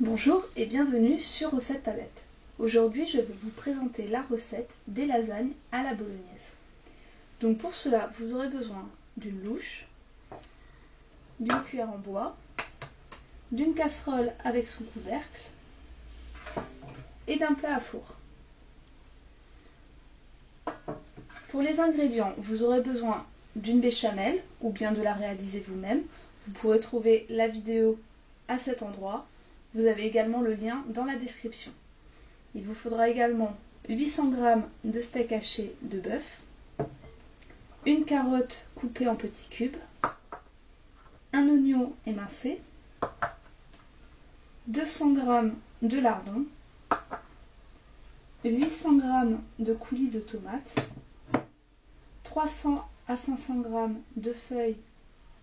Bonjour et bienvenue sur Recette Pavette. Aujourd'hui je vais vous présenter la recette des lasagnes à la bolognaise. Donc pour cela vous aurez besoin d'une louche, d'une cuillère en bois, d'une casserole avec son couvercle et d'un plat à four. Pour les ingrédients, vous aurez besoin d'une béchamel ou bien de la réaliser vous-même. Vous pourrez trouver la vidéo à cet endroit. Vous avez également le lien dans la description. Il vous faudra également 800 g de steak haché de bœuf, une carotte coupée en petits cubes, un oignon émincé, 200 g de lardons, 800 g de coulis de tomates, 300 à 500 g de feuilles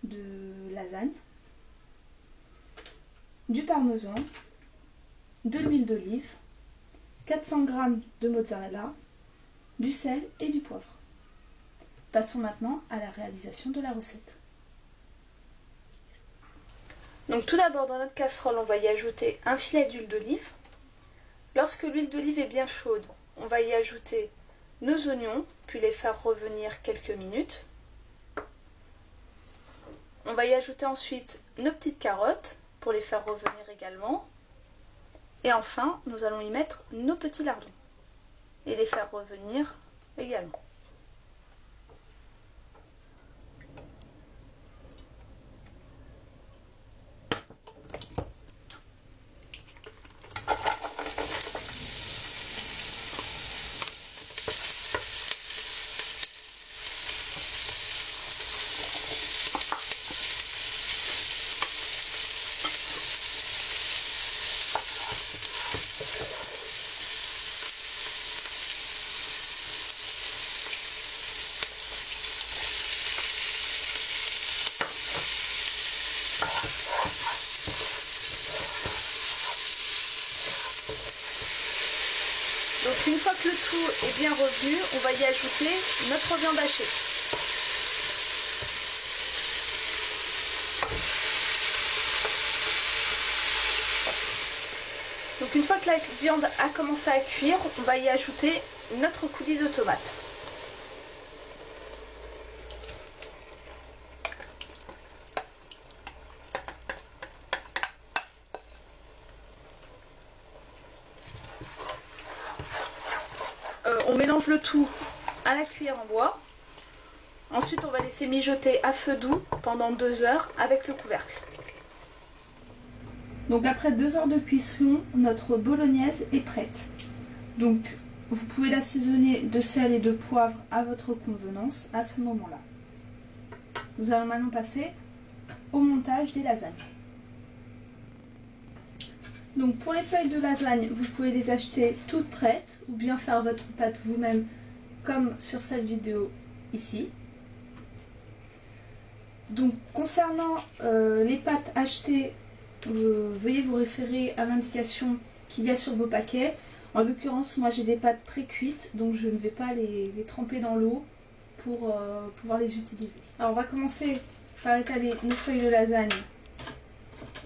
de lasagne, du parmesan, de l'huile d'olive, 400 g de mozzarella, du sel et du poivre. Passons maintenant à la réalisation de la recette. Donc tout d'abord dans notre casserole, on va y ajouter un filet d'huile d'olive. Lorsque l'huile d'olive est bien chaude, on va y ajouter nos oignons, puis les faire revenir quelques minutes. On va y ajouter ensuite nos petites carottes pour les faire revenir également. Et enfin, nous allons y mettre nos petits lardons et les faire revenir également. Donc une fois que le tout est bien revenu, on va y ajouter notre viande hachée. Donc une fois que la viande a commencé à cuire, on va y ajouter notre coulis de tomates. On mélange le tout à la cuillère en bois. Ensuite, on va laisser mijoter à feu doux pendant 2 heures avec le couvercle. Donc après 2 heures de cuisson, notre bolognaise est prête. Donc vous pouvez l'assaisonner de sel et de poivre à votre convenance à ce moment-là. Nous allons maintenant passer au montage des lasagnes. Donc pour les feuilles de lasagne, vous pouvez les acheter toutes prêtes ou bien faire votre pâte vous-même comme sur cette vidéo ici. Donc concernant les pâtes achetées, veuillez vous référer à l'indication qu'il y a sur vos paquets. En l'occurrence, moi j'ai des pâtes pré-cuites, donc je ne vais pas les tremper dans l'eau pour pouvoir les utiliser. Alors on va commencer par étaler nos feuilles de lasagne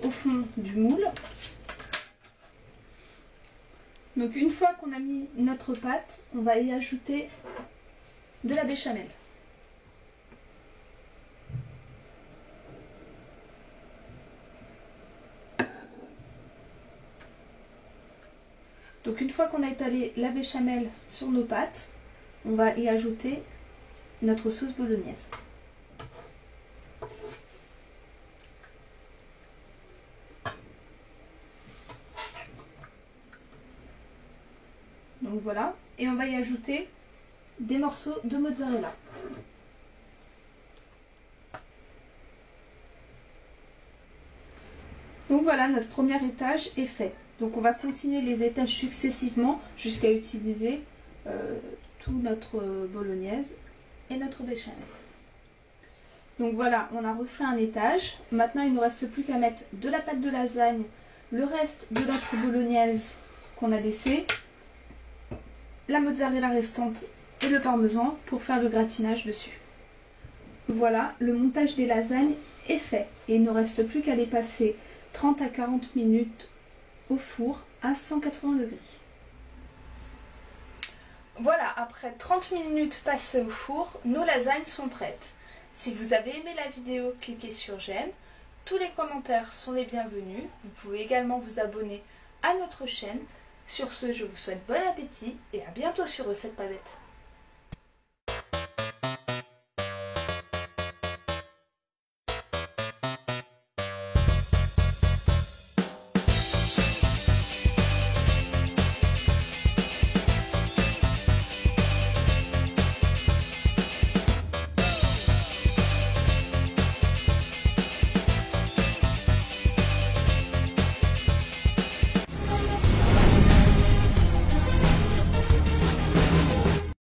au fond du moule. Donc une fois qu'on a mis notre pâte, on va y ajouter de la béchamel. Donc une fois qu'on a étalé la béchamel sur nos pâtes, on va y ajouter notre sauce bolognaise. Donc voilà, et on va y ajouter des morceaux de mozzarella. Donc voilà, notre premier étage est fait. Donc on va continuer les étages successivement jusqu'à utiliser tout notre bolognaise et notre béchamel. Donc voilà, on a refait un étage. Maintenant il ne nous reste plus qu'à mettre de la pâte de lasagne, le reste de notre bolognaise qu'on a laissé, la mozzarella restante et le parmesan pour faire le gratinage dessus. Voilà, le montage des lasagnes est fait et il ne reste plus qu'à les passer 30 à 40 minutes au four à 180 degrés. Voilà, après 30 minutes passées au four, nos lasagnes sont prêtes. Si vous avez aimé la vidéo, cliquez sur j'aime. Tous les commentaires sont les bienvenus. Vous pouvez également vous abonner à notre chaîne. Sur ce, je vous souhaite bon appétit et à bientôt sur Recette Pas Bête.